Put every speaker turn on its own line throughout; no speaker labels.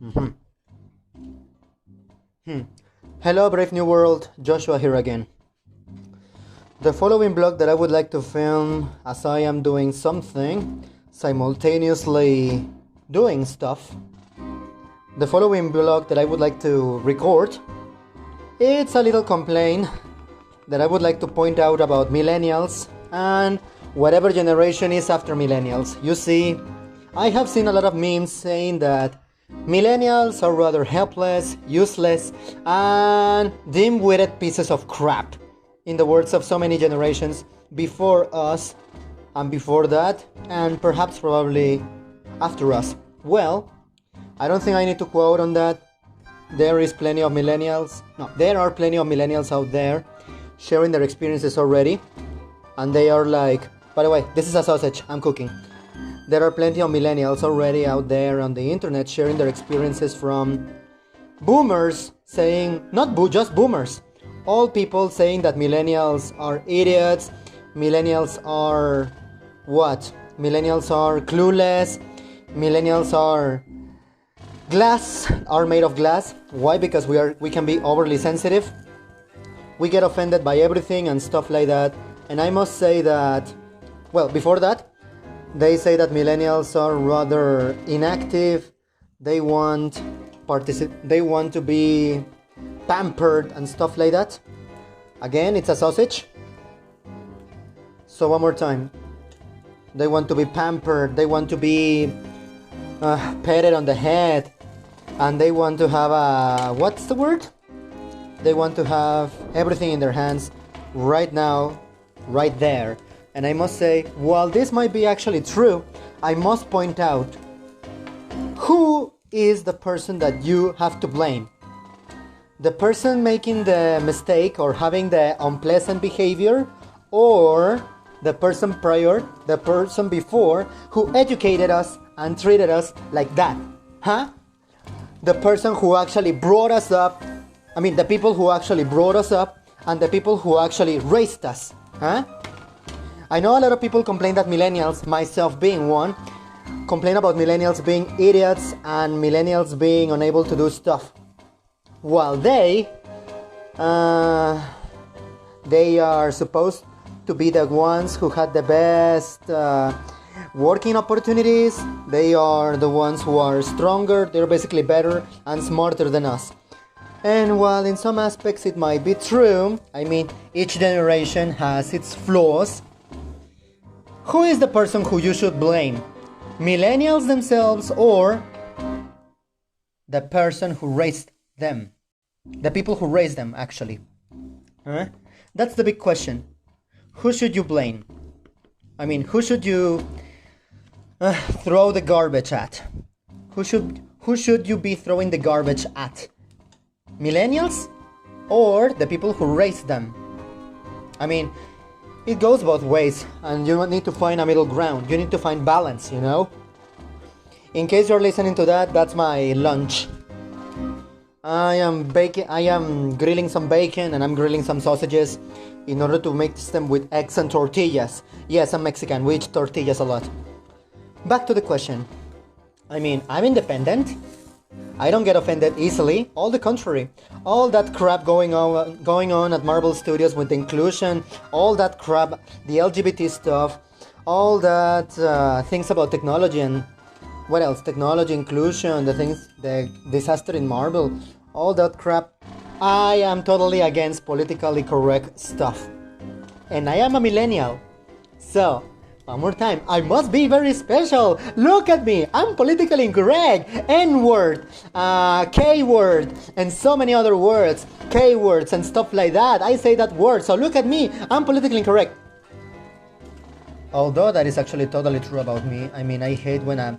Mhm. Hello, Brave New World. Joshua here again. The following blog that I would like to film as I am doing something, simultaneously doing stuff. The following blog that I would like to record, it's a little complaint that I would like to point out about millennials and whatever generation is after millennials. You see, I have seen a lot of memes saying that millennials are rather helpless, useless, and dim-witted pieces of crap, in the words of so many generations before us, and before that, and perhaps probably after us. Well, I don't think I need to quote on that. There are plenty of millennials out there sharing their experiences already, and they are like, by the way, this is a sausage I'm cooking. There are plenty of millennials already out there on the internet sharing their experiences, from boomers saying, just boomers, all people saying that millennials are idiots, millennials are what? Millennials are clueless, millennials are made of glass. Why? Because we can be overly sensitive. We get offended by everything and stuff like that. And I must say that, well, before that, they say that millennials are rather inactive. They want to be pampered and stuff like that. Again, it's a sausage. So one more time. They want to be pampered. They want to be patted on the head. And they want to have what's the word? They want to have everything in their hands right now, right there. And I must say, while this might be actually true, I must point out, who is the person that you have to blame? The person making the mistake or having the unpleasant behavior, or the person prior, the person before, who educated us and treated us like that? Huh? The person who actually brought us up, the people who actually brought us up, and the people who actually raised us. Huh? I know a lot of people complain that millennials, myself being one, complain about millennials being idiots and millennials being unable to do stuff. While they are supposed to be the ones who had the best working opportunities. They are the ones who are stronger. They're basically better and smarter than us. And while in some aspects it might be true, each generation has its flaws. Who is the person who you should blame? Millennials themselves, or the person who raised them? The people who raised them, actually. Huh? That's the big question. Who should you blame? Who should you throw the garbage at? Who should you be throwing the garbage at? Millennials or the people who raised them? It goes both ways, and you need to find a middle ground. You need to find balance, you know? In case you're listening to that, that's my lunch. I am grilling some bacon, and I'm grilling some sausages in order to mix them with eggs and tortillas. Yes, I'm Mexican, we eat tortillas a lot. Back to the question. I'm independent. I don't get offended easily. All the contrary. All that crap going on at Marvel Studios with the inclusion, all that crap, the LGBT stuff, all that things about technology and what else? Technology, inclusion, the disaster in Marvel, all that crap. I am totally against politically correct stuff. And I am a millennial. So, one more time, I must be very special. Look at me, I'm politically incorrect. N-word, K-word, and so many other words. K-words and stuff like that. I say that word, so look at me, I'm politically incorrect. Although that is actually totally true about me. I hate when a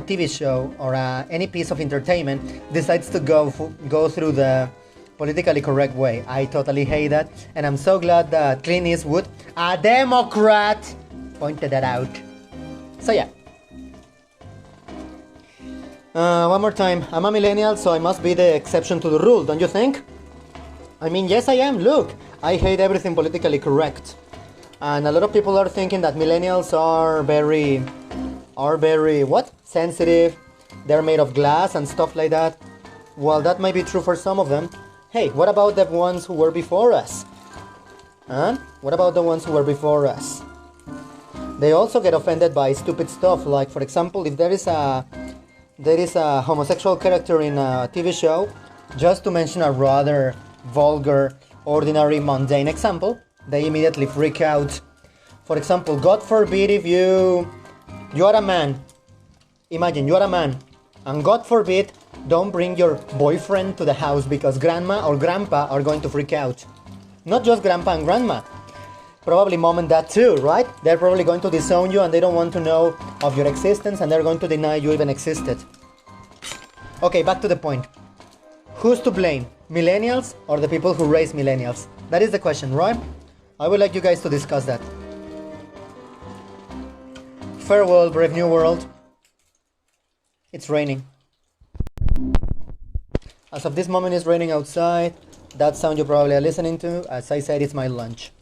TV show or any piece of entertainment decides to go through the politically correct way. I totally hate that, and I'm so glad that Clint Eastwood, a Democrat, pointed that out. So yeah. One more time, I'm a millennial, so I must be the exception to the rule, don't you think? Yes, I am. Look, I hate everything politically correct. And a lot of people are thinking that millennials are very what? Sensitive. They're made of glass and stuff like that. Well, that might be true for some of them. Hey, what about the ones who were before us? Huh? What about the ones who were before us? They also get offended by stupid stuff. Like, for example, if there is a homosexual character in a TV show, just to mention a rather vulgar, ordinary, mundane example, they immediately freak out. For example, God forbid if you are a man. Imagine you are a man, and God forbid don't bring your boyfriend to the house because grandma or grandpa are going to freak out. Not just grandpa and grandma, probably mom and dad too, right? They're probably going to disown you and they don't want to know of your existence and they're going to deny you even existed. Okay, back to the point. Who's to blame? Millennials or the people who raise millennials? That is the question, right? I would like you guys to discuss that. Farewell, brave new world. It's raining. As of this moment, it's raining outside. That sound you probably are listening to, as I said, it's my lunch.